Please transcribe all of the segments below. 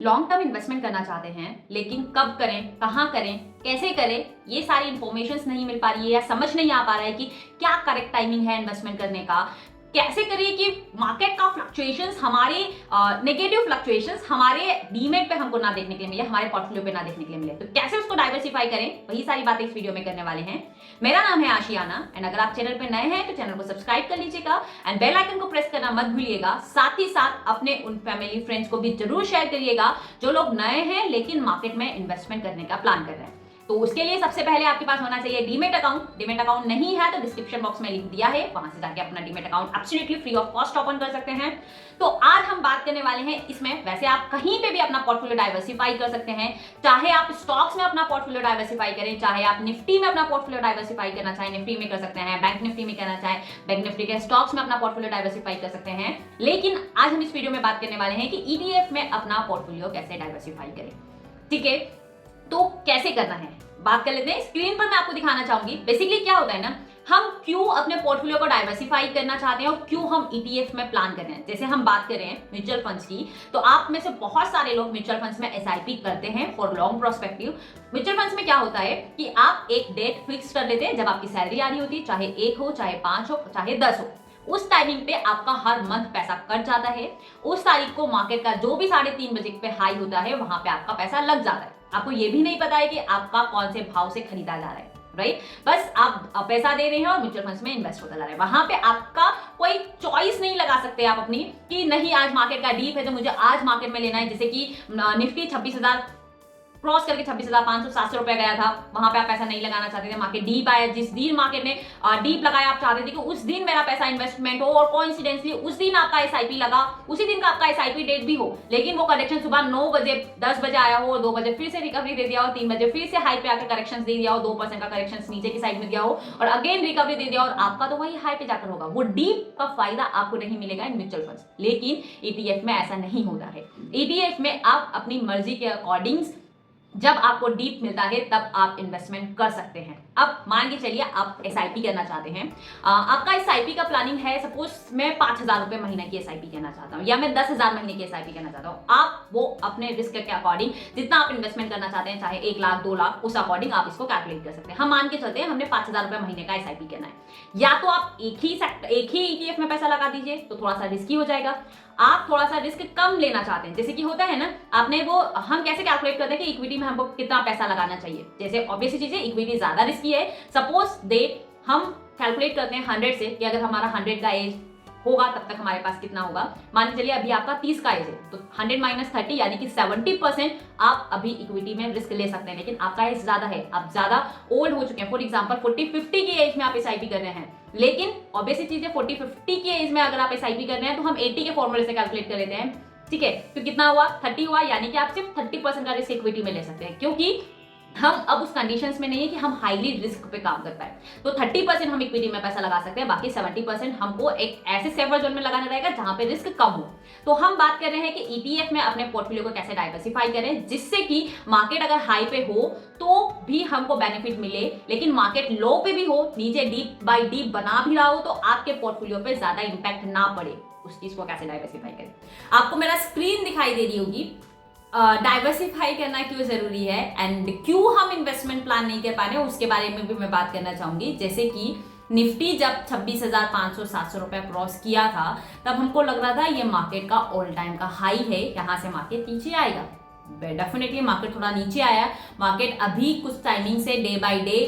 Long term investment करना चाहते हैं लेकिन कब करें, कहाँ करें, कैसे करें, ये सारी इंफॉर्मेशन नहीं मिल पा रही है या समझ नहीं आ पा रहा है कि क्या करेक्ट टाइमिंग है इन्वेस्टमेंट करने का, कैसे करिए कि मार्केट का फ्लक्चुएशंस हमारे नेगेटिव फ्लक्चुएशंस हमारे डीमेट पे हमको ना देखने के लिए मिले, हमारे पोर्टफोलियो पे ना देखने के लिए मिले, तो कैसे उसको डाइवर्सिफाई करें, वही सारी बातें इस वीडियो में करने वाले हैं। मेरा नाम है आशियाना एंड अगर आप चैनल पे नए हैं तो चैनल को सब्सक्राइब कर लीजिएगा एंड बेल आइकन को प्रेस करना मत भूलिएगा। साथ ही साथ अपने उन फैमिली फ्रेंड्स को भी जरूर शेयर करिएगा जो लोग नए हैं लेकिन मार्केट में इन्वेस्टमेंट करने का प्लान कर रहे हैं। तो उसके लिए सबसे पहले आपके पास होना चाहिए डीमेट अकाउंट। डीमेट अकाउंट नहीं है तो डिस्क्रिप्शन बॉक्स में लिख दिया है, वहां से जाके अपना demat account absolutely free of cost open कर सकते हैं। तो आज हम बात करने वाले हैं इसमें, वैसे आप कहीं पे भी अपना पोर्टफोलियो डाइवर्सिफाई कर सकते हैं, चाहे आप स्टॉक्स में अपना पोर्टफोलियो डाइवर्सिफाई करें, चाहे आप निफ्टी में अपना पोर्टफोलियो डाइवर्सिफाई करना चाहें, निफ्टी में कर सकते हैं, बैंक निफ्टी में करना चाहें, बैंक निफ्टी के स्टॉक्स में अपना पोर्टफोलियो डाइवर्सिफाई कर सकते हैं। लेकिन आज हम इस वीडियो में बात करने वाले हैं कि ईटीएफ में अपना पोर्टफोलियो कैसे डाइवर्सिफाई करें। ठीक है, तो कैसे करना है बात कर लेते हैं। स्क्रीन पर मैं आपको दिखाना चाहूंगी बेसिकली क्या होता है ना, हम क्यों अपने पोर्टफोलियो को डाइवर्सिफाई करना चाहते हैं और क्यों हम ईटीएफ में प्लान कर रहे हैं। जैसे हम बात कर रहे हैं म्यूचुअल फंड्स की, तो आप में से बहुत सारे लोग म्यूचुअल फंड्स में एसआईपी करते हैं for long prospective. Mutual funds में क्या होता है कि आप एक डेट फिक्स कर लेते हैं जब आपकी सैलरी आ रही होती है, चाहे 1 हो, चाहे 5 हो, चाहे 10 हो। उस टाइमिंग पे आपका हर मंथ पैसा कट जाता है। उस तारीख को मार्केट का जो भी 3:30 बजे पे हाई होता है वहां पे आपका पैसा लग जाता है। आपको ये भी नहीं पता है कि आपका कौन से भाव से खरीदा जा रहा है, राइट। बस आप पैसा दे रहे हैं और म्यूचुअल फंड्स में इन्वेस्ट होता जा रहा है। वहां पे आपका कोई चॉइस नहीं लगा सकते आप अपनी कि नहीं आज मार्केट का डीप है तो मुझे आज मार्केट में लेना है। जैसे कि निफ्टी 26,000 क्रॉस करके 26,500-700 रुपए गया था, वहां पे आप पैसा नहीं लगाना चाहते थे। मार्केट डीप आया, जिस दिन मार्केट ने डीप लगाया आप चाहते थे कि उस दिन मेरा पैसा इन्वेस्टमेंट हो और कोइंसिडेंटली उस दिन आपका एसआईपी लगा, उसी दिन का आपका एसआईपी डेट भी हो, लेकिन वो करेक्शन सुबह 9 बजे 10 बजे आया हो, 2 बजे फिर से रिकवरी दे दिया हो, 3 बजे फिर से हाई पे आकर करेक्शन दे दिया हो, 2% का करेक्शन नीचे की साइड में दिया हो और अगेन रिकवरी दे दिया और आपका तो वही हाई पे जाकर होगा। वो डीप का फायदा आपको नहीं मिलेगा इन म्यूचुअल फंड्स। लेकिन ईटीएफ में ऐसा नहीं होता है। ईटीएफ में आप अपनी मर्जी के अकॉर्डिंग जब आपको डीप मिलता है तब आप इन्वेस्टमेंट कर सकते हैं। अब मान के चलिए आप एसआईपी करना चाहते हैं, आपका एसआईपी का प्लानिंग है, सपोज मैं 5,000 रुपए महीने की एसआईपी करना चाहता हूं या मैं 10,000 महीने की एसआईपी करना चाहता हूं। आप वो अपने रिस्क के अकॉर्डिंग जितना आप इन्वेस्टमेंट करना चाहते हैं, चाहे 1 लाख 2 लाख, उस अकॉर्डिंग आप इसको कैलकुलेट कर सकते हैं। हम मान के चलते हैं हमने 5,000 रुपए महीने का एसआईपी करना है, या तो आप एक ही ईटीएफ में पैसा लगा दीजिए तो थोड़ा सा रिस्की हो जाएगा। आप थोड़ा सा रिस्क कम लेना चाहते हैं, जैसे कि होता है ना, आपने वो हम कैसे कैलकुलेट करते हैं कि इक्विटी में हमको कितना पैसा लगाना चाहिए। जैसे ऑब्वियस चीज है, इक्विटी ज्यादा रिस्की है। सपोज दे हम कैलकुलेट करते हैं 100 से कि अगर हमारा 100 का एज होगा तब तक हमारे पास कितना होगा। मान चलिए अभी आपका 30 का एज है तो 100 - 30 यानी कि 70% आप अभी इक्विटी में रिस्क ले सकते हैं। लेकिन आपका एज ज्यादा है, आप ज्यादा ओल्ड हो चुके हैं, फॉर एग्जांपल 40-50 की एज में आप एसआईपी कर रहे हैं। लेकिन ऑब्वियसली चीज है 40-50 की एज में अगर आप एसआईपी कर रहे हैं तो हम 80 के फॉर्मूले से कैलकुलेट कर लेते हैं। ठीक है, तो कितना हुआ, 30 हुआ, यानी कि आप सिर्फ 30% का रिस्क इक्विटी में ले सकते हैं, क्योंकि हम अब उस कंडीशंस में नहीं है कि हम हाईली रिस्क पे काम कर पाए। तो 30% हम इक्विटी में पैसा लगा सकते हैं, बाकी 70% हमको एक ऐसे सेफर जोन में लगाना रहेगा जहां पे रिस्क कम हो। तो हम बात कर रहे हैं कि ईटीएफ में अपने पोर्टफोलियो को कैसे डाइवर्सिफाई करें जिससे कि मार्केट अगर हाई पे हो तो भी हमको बेनिफिट मिले, लेकिन मार्केट लो पे भी हो, नीचे डीप बाय डीप बना भी रहा हो तो आपके पोर्टफोलियो पे ज्यादा इंपैक्ट ना पड़े। उस चीज को कैसे डाइवर्सिफाई करें, आपको मेरा स्क्रीन दिखाई दे रही होगी। डाइवर्सिफाई करना क्यों जरूरी है एंड क्यों हम इन्वेस्टमेंट प्लान नहीं कर पा रहे हैं उसके बारे में भी मैं बात करना चाहूंगी। जैसे कि निफ्टी जब 26,500-700 रुपए क्रॉस किया था तब हमको लग रहा था ये मार्केट का ऑल टाइम का हाई है, यहाँ से मार्केट नीचे आएगा। डेफिनेटली मार्केट थोड़ा नीचे आया। मार्केट अभी कुछ टाइमिंग से डे बाय डे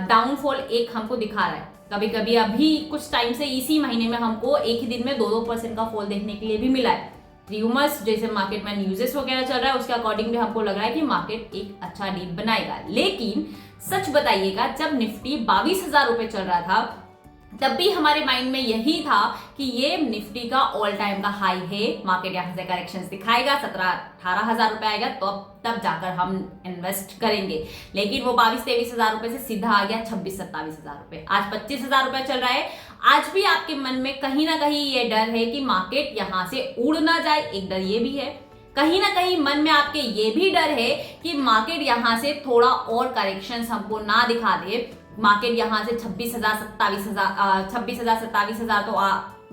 डाउनफॉल एक हमको दिखा रहा है। कभी कभी अभी कुछ टाइम से इसी महीने में हमको एक ही दिन में 2-2% का फॉल देखने के लिए भी मिला है। र्यूमर्स जैसे मार्केट में न्यूज़ेस वगैरह चल रहा है उसके अकॉर्डिंग भी हमको लग रहा है कि मार्केट एक अच्छा डीप बनाएगा। लेकिन सच बताइएगा, जब निफ्टी 22,000 रुपए चल रहा था तब भी हमारे माइंड में यही था कि ये निफ्टी का ऑल टाइम का हाई है, मार्केट यहाँ से करेक्शंस दिखाएगा, 17-18 रुपए आएगा तो तब जाकर हम इन्वेस्ट करेंगे। लेकिन वो 22-23 रुपए से सीधा आ गया 26-27 रुपए। आज 25,000 रुपए चल रहा है। आज भी आपके मन में कहीं ना कहीं ये डर है कि मार्केट यहाँ से उड़ ना जाए, एक डर ये भी है। कहीं ना कहीं मन में आपके ये भी डर है कि मार्केट यहाँ से थोड़ा और करेक्शंस हमको ना दिखा दे, मार्केट यहाँ से 26,000 27,000 तो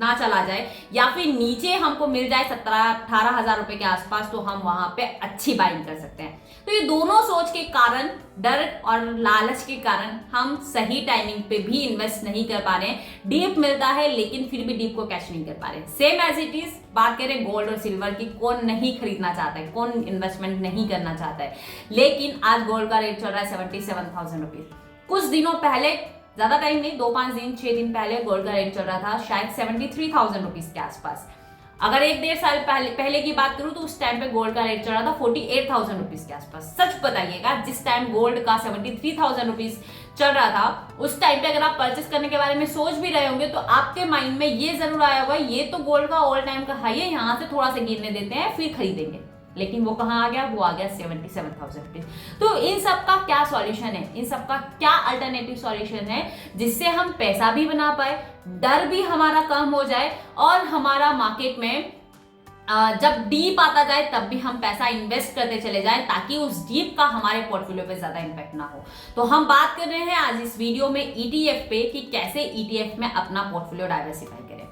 ना चला जाए या फिर नीचे हमको मिल जाए 17-18 हजार रुपए के आसपास, तो हम वहां पे अच्छी बाइंग कर सकते हैं। तो ये दोनों सोच के कारण, डर और लालच के कारण हम सही टाइमिंग पे भी इन्वेस्ट नहीं कर पा रहे हैं। डीप मिलता है लेकिन फिर भी डीप को कैच नहीं कर पा रहे। सेम एज इट इज बात करें गोल्ड और सिल्वर की, कौन नहीं खरीदना चाहता है, कौन इन्वेस्टमेंट नहीं करना चाहता है। लेकिन आज गोल्ड का रेट चल रहा है 77,000 रुपीज। कुछ दिनों पहले, ज्यादा टाइम नहीं, 2-5 दिन 6 दिन पहले गोल्ड का रेट चल रहा था शायद 73,000 रुपीज के आसपास। अगर 1-1.5 साल पहले की बात करूं तो उस टाइम पे गोल्ड का रेट चल रहा था 48,000 रुपीज के आसपास। सच बताइएगा, जिस टाइम गोल्ड का 73,000 रुपीज चल रहा था उस टाइम पे अगर आप परचेस करने के बारे में सोच भी रहे होंगे तो आपके माइंड में ये जरूर आया होगा ये तो गोल्ड का ऑल टाइम का हाई है, यहाँ से थोड़ा सा गिरने देते हैं फिर खरीदेंगे। लेकिन वो कहाँ आ गया? वो आ गया 77,000 रुपीज। तो इन सब का क्या सॉल्यूशन है, इन सब का क्या अल्टरनेटिव सॉल्यूशन है जिससे हम पैसा भी बना पाए, डर भी हमारा कम हो जाए और हमारा मार्केट में जब डीप आता जाए तब भी हम पैसा इन्वेस्ट करते चले जाएं, ताकि उस डीप का हमारे पोर्टफोलियो पे ज्यादा इम्पैक्ट ना हो। तो हम बात कर रहे हैं आज इस वीडियो में ईटीएफ पे कि कैसे ईटीएफ में अपना पोर्टफोलियो डाइवर्सिफाई करें।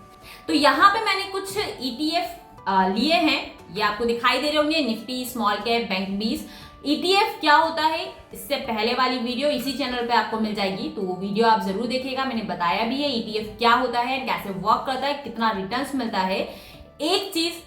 तो यहाँ पे मैंने कुछ ईटीएफ लिए हैं, ये आपको दिखाई दे रहे होंगे, Nifty, small cap, bank 20। ETF क्या होता है इससे पहले वाली वीडियो इसी चैनल पे आपको मिल जाएगी, तो वो वीडियो आप जरूर देखिएगा। मैंने बताया भी है ईटीएफ क्या होता है, कैसे वर्क करता है, कितना रिटर्न्स मिलता है। एक चीज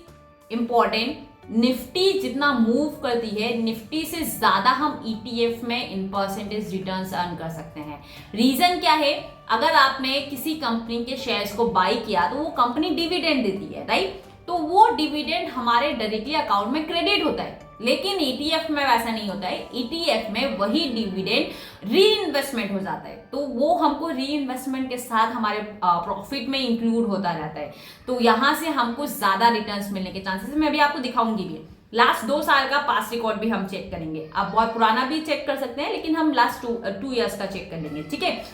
इंपॉर्टेंट, निफ्टी जितना मूव करती है निफ्टी से ज्यादा हम ईटीएफ में इन परसेंटेज रिटर्न्स अर्न कर सकते हैं। रीजन क्या है? अगर आपने किसी कंपनी के शेयर्स को बाई किया तो वो कंपनी डिविडेंड देती है, राइट? तो वो डिविडेंड हमारे डायरेक्टली अकाउंट में क्रेडिट होता है, लेकिन ईटीएफ में वैसा नहीं होता है। ईटीएफ में वही डिविडेंड री इन्वेस्टमेंट हो जाता है, तो वो हमको री इन्वेस्टमेंट के साथ हमारे प्रॉफिट में इंक्लूड होता रहता है। तो यहाँ से हमको ज्यादा रिटर्न्स मिलने के चांसेस, मैं अभी आपको दिखाऊंगी भी। लास्ट 2 साल का पास्ट रिकॉर्ड भी हम चेक करेंगे, आप बहुत पुराना भी चेक कर सकते हैं लेकिन हम लास्ट 2 ईयर्स का चेक कर लेंगे, ठीक है?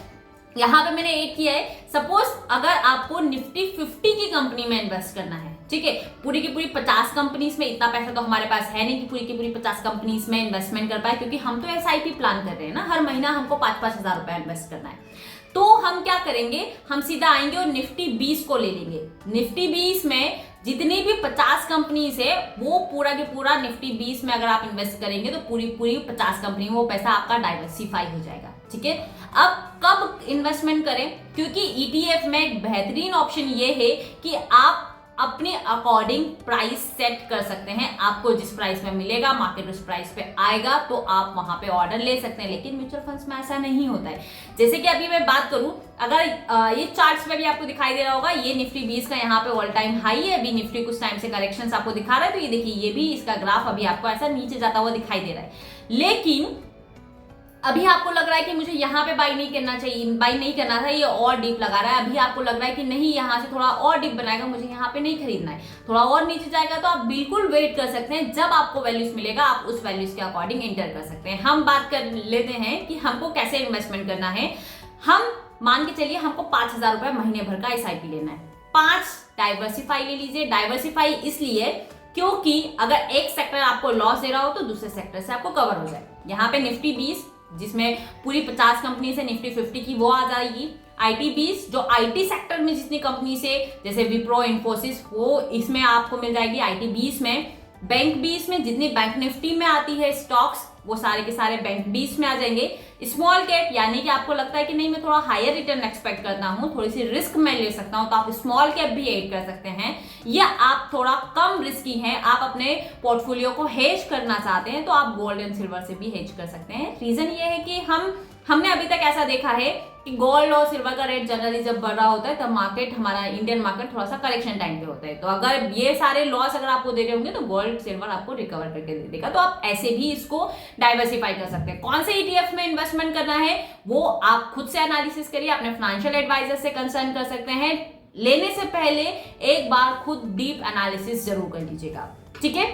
यहाँ पे मैंने ऐड किया है, सपोज अगर आपको निफ्टी 50 की कंपनी में इन्वेस्ट करना है, ठीक है, पूरी की पूरी 50 कंपनीज में, इतना पैसा तो हमारे पास है नहीं कि पूरी की पूरी 50 कंपनीज में इन्वेस्टमेंट कर पाए, क्योंकि हम तो एसआईपी प्लान कर रहे हैं ना, हर महीना हमको 5-5 हजार रुपए इन्वेस्ट करना है। तो हम क्या करेंगे, हम सीधा आएंगे और निफ्टी 20 को ले लेंगे। निफ्टी 20 में जितनी भी 50 कंपनीज है वो पूरा के पूरा निफ्टी 20 में अगर आप इन्वेस्ट करेंगे तो पूरी 50 कंपनी में वो पैसा आपका डाइवर्सिफाई हो जाएगा, ठीक है? अब कब इन्वेस्टमेंट करें? क्योंकि ईटीएफ में एक बेहतरीन ऑप्शन ये है कि आप अपने अकॉर्डिंग प्राइस सेट कर सकते हैं। आपको जिस प्राइस में मिलेगा, मार्केट उस प्राइस पे आएगा तो आप वहां पे ऑर्डर ले सकते हैं। लेकिन म्यूचुअल फंड्स में ऐसा नहीं होता है। जैसे कि अभी मैं बात करूं, अगर ये चार्ट्स में भी आपको दिखाई दे रहा होगा, ये निफ्टी 20 का यहाँ पे ऑल टाइम हाई है। अभी निफ्टी कुछ टाइम से करेक्शंस आपको दिखा रहा है, तो ये देखिए, ये भी इसका ग्राफ अभी आपको ऐसा नीचे जाता हुआ दिखाई दे रहा है। लेकिन अभी आपको लग रहा है कि मुझे यहाँ पे बाई नहीं करना चाहिए, बाई नहीं करना था, ये और डीप लगा रहा है। अभी आपको लग रहा है कि नहीं, यहाँ से थोड़ा और डीप बनाएगा, मुझे यहाँ पे नहीं खरीदना है, थोड़ा और नीचे जाएगा, तो आप बिल्कुल वेट कर सकते हैं। जब आपको वैल्यूज मिलेगा आप उस वैल्यूज के अकॉर्डिंग एंटर कर सकते हैं। हम बात कर लेते हैं कि हमको कैसे इन्वेस्टमेंट करना है। हम मान के चलिए हमको 5,000 रुपए महीने भर का एसआईपी लेना है। 5 डाइवर्सिफाई ले लीजिए। डाइवर्सिफाई इसलिए क्योंकि अगर एक सेक्टर आपको लॉस दे रहा हो तो दूसरे सेक्टर से आपको कवर हो जाए। यहाँ पे निफ्टी 20 जिसमें पूरी 50 कंपनी से, निफ्टी 50 की वो आ जाएगी। आईटी 20 जो आईटी सेक्टर में जितनी कंपनी से, जैसे विप्रो, इन्फोसिस, वो इसमें आपको मिल जाएगी आईटी 20 में। बैंक 20 में जितनी बैंक निफ्टी में आती है स्टॉक्स, वो सारे के सारे बैंक 20 में आ जाएंगे। स्मॉल कैप यानी कि आपको लगता है कि नहीं, मैं थोड़ा हायर रिटर्न एक्सपेक्ट करता हूँ, थोड़ी सी रिस्क मैं ले सकता हूँ, तो आप स्मॉल कैप भी ऐड कर सकते हैं। या आप थोड़ा कम रिस्की हैं, आप अपने पोर्टफोलियो को हेज करना चाहते हैं, तो आप गोल्ड एंड सिल्वर से भी हेज कर सकते हैं। रीजन ये है कि हमने अभी तक ऐसा देखा है कि गोल्ड और सिल्वर का रेट जनरली जब बढ़ रहा होता है तब मार्केट, हमारा इंडियन मार्केट थोड़ा सा करेक्शन टाइम पे होता है। तो अगर ये सारे लॉस अगर आपको दे रहे होंगे तो गोल्ड सिल्वर आपको रिकवर करके दे देगा। तो आप ऐसे भी इसको डाइवर्सिफाई कर सकते हैं। कौन से ईटीएफ में इन्वेस्टमेंट करना है वो आप खुद से एनालिसिस करिए, अपने फाइनेंशियल एडवाइजर से कंसर्न कर सकते हैं। लेने से पहले एक बार खुद डीप एनालिसिस जरूर कर लीजिएगा, ठीक है?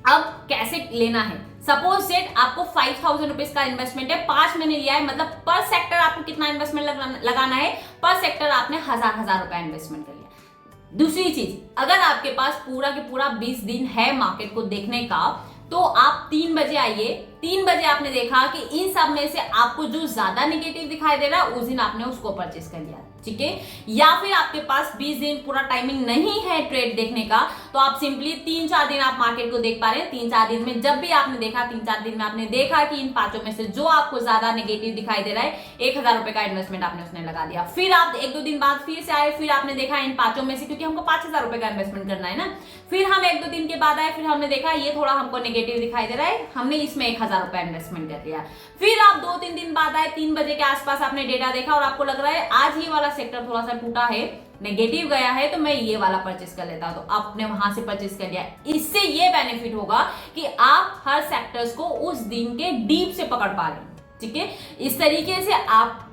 अब कैसे लेना है? सपोज सेट आपको 5,000 रुपीज का इन्वेस्टमेंट है, 5 महीने लिया है, मतलब पर सेक्टर आपको कितना इन्वेस्टमेंट लगाना है? पर सेक्टर आपने हजार रुपए इन्वेस्टमेंट कर लिया। दूसरी चीज, अगर आपके पास पूरा के पूरा 20 दिन है मार्केट को देखने का, तो आप 3 बजे आइए। 3 बजे आपने देखा कि इन सब में से आपको जो ज्यादा नेगेटिव दिखाई दे रहा है, उस दिन आपने उसको परचेस कर लिया। ठीक है। या फिर आपके पास 20 दिन पूरा टाइमिंग नहीं है ट्रेड देखने का, तो आप सिंपली 3-4 दिन आप मार्केट को देख पा रहे हैं। 3-4 दिन में जब भी आपने देखा, 3-4 दिन में आपने देखा कि इन पांचों में से जो आपको ज्यादा नेगेटिव दिखाई दे रहा है, 1000 रुपए का इन्वेस्टमेंट आपने उसने लगा दिया। फिर आप 1-2 दिन बाद फिर से आए, फिर आपने देखा इन पांचों में से, क्योंकि हमको 5000 रुपए का इन्वेस्टमेंट करना है ना, फिर हम 1-2 दिन के बाद आए, फिर हमने देखा ये थोड़ा हमको नेगेटिव दिखाई दे रहा है, हमने इसमें 1000 रुपए इन्वेस्टमेंट कर लिया। फिर आप 2-3 दिन बाद आए, 3 बजे के आसपास आपने डेटा देखा और आपको लग रहा है आज ये वाला सेक्टर थोड़ा सा टूटा है, नेगेटिव गया है, तो मैं ये वाला परचेस कर लेता हूं, तो आपने वहां से परचेस कर लिया। इससे ये बेनिफिट होगा कि आप हर सेक्टर्स को उस दिन के डीप से पकड़ पा रहे हैं, ठीक है। इस तरीके से आप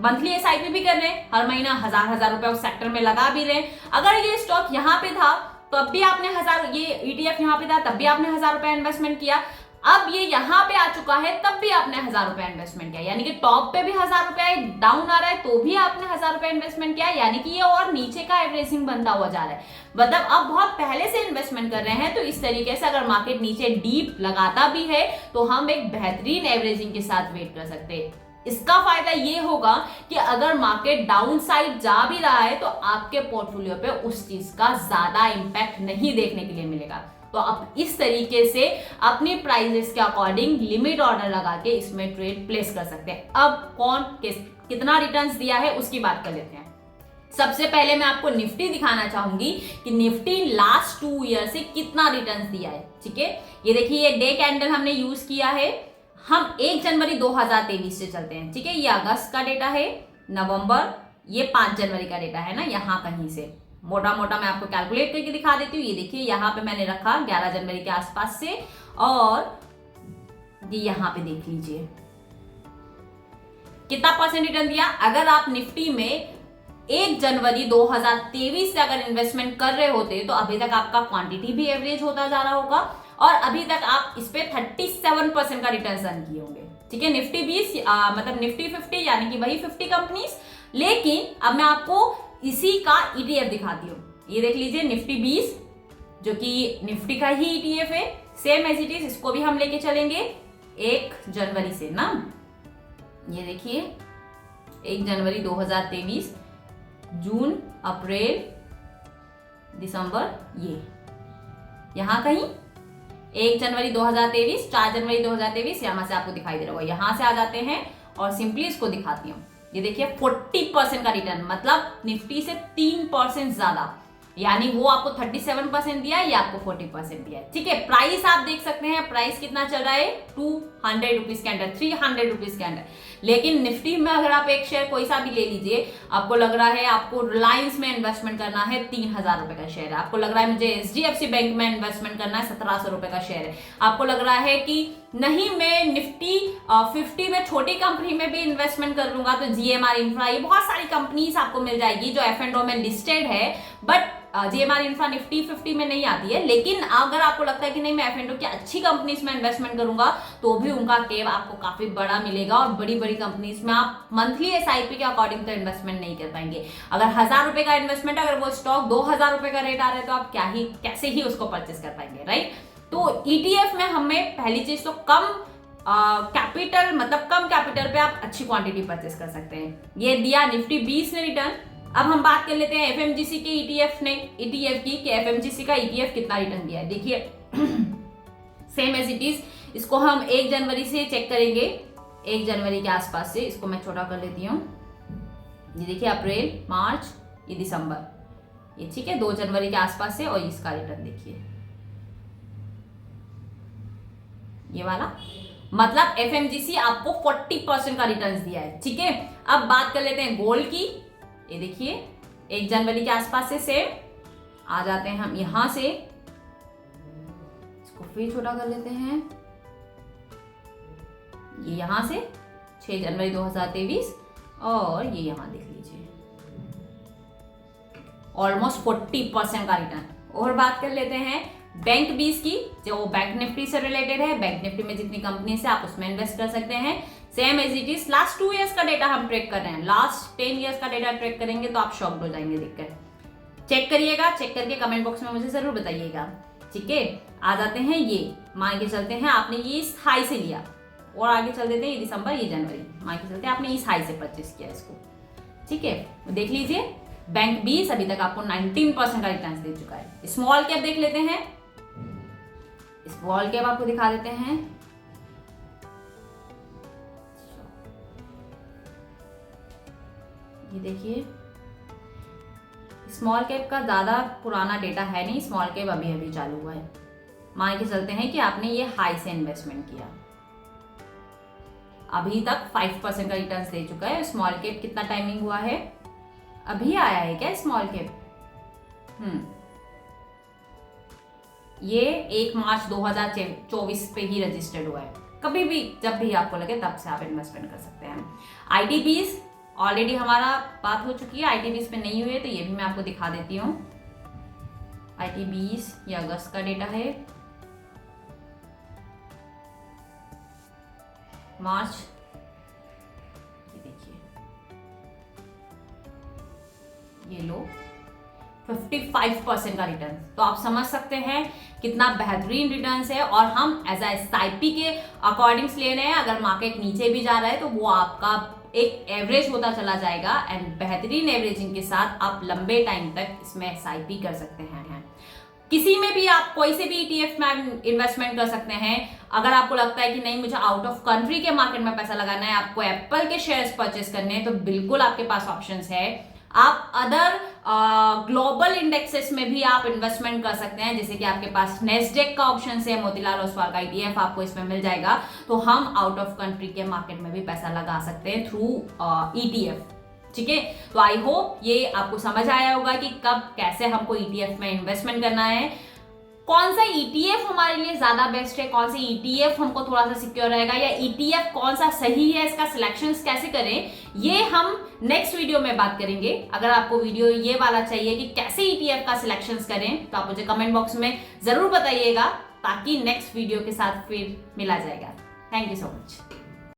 मंथली एसआईपी भी कर रहे हैं, हर महीना 1000 रुपए उस सेक्टर में लगा भी रहे हैं। अगर ये स्टॉक यहाँ पे था तब भी आपने 1000, ये ईटीएफ यहाँ पे था तब भी आपने 1000 रुपए इन्वेस्टमेंट किया, अब ये यहाँ पे आ चुका है तब भी आपने 1000 रुपए इन्वेस्टमेंट किया, यानी कि टॉप पे भी 1000 रुपए, डाउन आ रहा है तो भी आपने 1000 रुपए इन्वेस्टमेंट किया, यानी कि ये और नीचे का एवरेजिंग बनता हुआ जा रहा है। मतलब अब बहुत पहले से इन्वेस्टमेंट कर रहे हैं, तो इस तरीके से अगर मार्केट नीचे डीप लगाता भी है तो हम एक बेहतरीन एवरेजिंग के साथ वेट कर सकते हैं। इसका फायदा ये होगा कि अगर मार्केट डाउन साइड जा भी रहा है तो आपके पोर्टफोलियो पे उस चीज का ज्यादा इंपैक्ट नहीं देखने के लिए मिलेगा। तो आप इस तरीके से अपनी प्राइसेस के अकॉर्डिंग लिमिट ऑर्डर लगा के इसमें ट्रेड प्लेस कर सकते हैं। अब कौन कितना रिटर्न्स दिया है उसकी बात कर लेते हैं। सबसे पहले मैं आपको निफ्टी दिखाना चाहूंगी कि निफ्टी लास्ट 2 ईयर से कितना रिटर्न्स दिया है, ठीक है। ये देखिए, ये डे कैंडल हमने यूज किया है, हम 1 जनवरी 2023 से चलते हैं, ठीक है। ये अगस्त का डेटा है, नवंबर, ये 5 जनवरी का डेटा है ना, यहाँ कहीं से मोटा मोटा मैं आपको कैलकुलेट करके दिखा देती हूँ। ये देखिए, यहाँ पे मैंने रखा 11 जनवरी के आसपास से, और ये यहाँ पे देख लीजिए कितना परसेंट रिटर्न दिया। अगर आप निफ्टी में 1 जनवरी 2023 से अगर इन्वेस्टमेंट कर रहे होते तो अभी तक आपका क्वांटिटी भी एवरेज होता जा रहा होगा और अभी तक आप इस पे 37% का रिटर्न अर्न किए होंगे, ठीक है। निफ्टी 20 मतलब निफ्टी 50 यानी कि वही 50 कंपनीज। लेकिन अब मैं आपको इसी का ईटीएफ दिखाती हूँ। ये देख लीजिए, निफ्टी 20 जो कि निफ्टी का ही ईटीएफ है, सेम एज इट इज, इसको भी हम लेके चलेंगे 1 जनवरी से ना। ये देखिए, 1 जनवरी 2023, जून, अप्रैल, दिसंबर, ये यहां कहीं 1 जनवरी 2023, 4 जनवरी 2023, यहां से आपको दिखाई दे रहा होगा। यहां से आ जाते हैं और सिंपली इसको दिखाती हूँ। ये देखिए, 40% का रिटर्न, मतलब निफ्टी से 3% ज्यादा, यानी वो आपको 37% दिया है, ये आपको 40% दिया है, ठीक है। प्राइस आप देख सकते हैं, प्राइस कितना चल रहा है, 200 रुपीज के अंदर, 300 रुपीज के अंदर। लेकिन निफ्टी में अगर आप एक शेयर कोई सा भी ले लीजिए, आपको लग रहा है आपको रिलायंस में इन्वेस्टमेंट करना है, 3000 रुपए का शेयर है। आपको लग रहा है मुझे एचडीएफसी बैंक में इन्वेस्टमेंट करना है, 1700 रुपए का शेयर है। आपको लग रहा है कि नहीं, मैं निफ्टी 50 में छोटी कंपनी में भी इन्वेस्टमेंट कर लूंगा, तो जीएमआर इंफ्रा, ये बहुत सारी कंपनीज आपको मिल जाएगी जो F&O में लिस्टेड है, बट जीएमआर इंफ्रा निफ्टी 50 में नहीं आती है। लेकिन अगर आपको लगता है कि नहीं, मैं F&O की अच्छी कंपनीज में इन्वेस्टमेंट करूंगा, तो भी उनका केव आपको काफी बड़ा मिलेगा और बड़ी बड़ी कंपनीज में आप मंथली एसआईपी के अकॉर्डिंग तो इन्वेस्टमेंट नहीं कर पाएंगे। अगर 1000 रुपए का इन्वेस्टमेंट, अगर वो स्टॉक 2000 रुपए का रेट आ रहा है, तो आप कैसे ही उसको परचेस कर पाएंगे, राइट। तो ईटीएफ में हमें पहली चीज तो कम कैपिटल, मतलब कम कैपिटल पे आप अच्छी क्वांटिटी परचेस कर सकते हैं। ये दिया निफ्टी 20 ने रिटर्न। अब हम बात कर लेते हैं एफएमजीसी के ईटीएफ की कि एफएमजीसी का ईटीएफ कितना रिटर्न दिया है। देखिए, सेम एज इट इज, इसको हम 1 जनवरी से चेक करेंगे, 1 जनवरी के आसपास से। इसको मैं छोटा कर लेती हूँ। ये देखिए, अप्रैल, मार्च, ये दिसंबर, ये ठीक है, 2 जनवरी के आसपास से। और इसका रिटर्न देखिए, ये वाला, मतलब एफएमजीसी आपको 40% का रिटर्न दिया है, ठीक है। अब बात कर लेते हैं गोल्ड की। ये देखिए, 1 जनवरी के आसपास से सेम आ जाते हैं हम यहां से, इसको फिर छोटा कर लेते हैं, ये यहां से 6 जनवरी 2023, और ये यहां देख लीजिए, ऑलमोस्ट 40% का रिटर्न। और बात कर लेते हैं बैंक 20 की, जो बैंक निफ्टी से रिलेटेड है। बैंक निफ्टी में जितनी कंपनी है आप उसमें इन्वेस्ट कर सकते हैं। Same as it is, last 2 years का डेटा हम ट्रेक कर रहे हैं, लास्ट 10 इयर्स का डेटा ट्रेक करेंगे तो आप शॉक्ड हो जाएंगे देखकर। चेक करिएगा, चेक करके कमेंट बॉक्स में मुझे जरूर बताइएगा, ठीक है। आ जाते हैं, ये मान के चलते हैं आपने ये इस हाई से लिया, और आगे चल देते हैं, ये दिसंबर, ये जनवरी, मान के चलते हैं आपने इस हाई से परचेस किया इसको, ठीक है, देख लीजिए बैंक 20 अभी तक आपको 19% का रिटर्न दे चुका है। स्मॉल कैप देख लेते हैं, स्मॉल कैप आपको दिखा देते हैं। ये देखिए स्मॉल कैप का ज्यादा पुराना डेटा है नहीं, स्मॉल कैप अभी अभी चालू हुआ है। मान के चलते हैं कि आपने ये हाई से इन्वेस्टमेंट किया, अभी तक 5% का रिटर्न दे चुका है। स्मॉल कैप कितना टाइमिंग हुआ है, अभी आया है क्या स्मॉल कैप? ये 1 मार्च 2024 पे ही रजिस्टर्ड हुआ है। कभी भी जब भी आपको लगे तब से आप इन्वेस्टमेंट कर सकते हैं। ITBs ऑलरेडी हमारा बात हो चुकी है, ITBs पे नहीं हुए तो ये भी मैं आपको दिखा देती हूँ। ITBs ये अगस्त का डेटा है, मार्च ये देखिए ये लो 55% का रिटर्न। तो आप समझ सकते हैं कितना बेहतरीन रिटर्न्स है। और हम एज SIP के अकॉर्डिंग्स ले रहे हैं, अगर मार्केट नीचे भी जा रहा है तो वो आपका एक एवरेज होता चला जाएगा एंड बेहतरीन एवरेजिंग के साथ आप लंबे टाइम तक इसमें SIP कर सकते हैं। किसी में भी आप कोई से भी ETF में इन्वेस्टमेंट कर सकते हैं। अगर आपको लगता है कि नहीं मुझे आउट ऑफ कंट्री के मार्केट में पैसा लगाना है, आपको एप्पल के शेयर्स परचेस करने हैं, तो बिल्कुल आपके पास ऑप्शंस है। आप अदर ग्लोबल इंडेक्सेस में भी आप इन्वेस्टमेंट कर सकते हैं, जैसे कि आपके पास नेस्डेक का ऑप्शन है, मोतीलाल ओसवाल का ETF आपको इसमें मिल जाएगा। तो हम आउट ऑफ कंट्री के मार्केट में भी पैसा लगा सकते हैं थ्रू ETF। ठीक है, तो आई होप ये आपको समझ आया होगा कि कब कैसे हमको ETF में इन्वेस्टमेंट करना है, कौन सा ETF हमारे लिए ज्यादा बेस्ट है, कौन सा ETF हमको थोड़ा सा सिक्योर रहेगा, या ETF कौन सा सही है, इसका सिलेक्शंस कैसे करें, ये हम नेक्स्ट वीडियो में बात करेंगे। अगर आपको वीडियो ये वाला चाहिए कि कैसे ETF का सिलेक्शंस करें तो आप मुझे कमेंट बॉक्स में जरूर बताइएगा, ताकि नेक्स्ट वीडियो के साथ फिर मिला जाएगा। Thank you so much.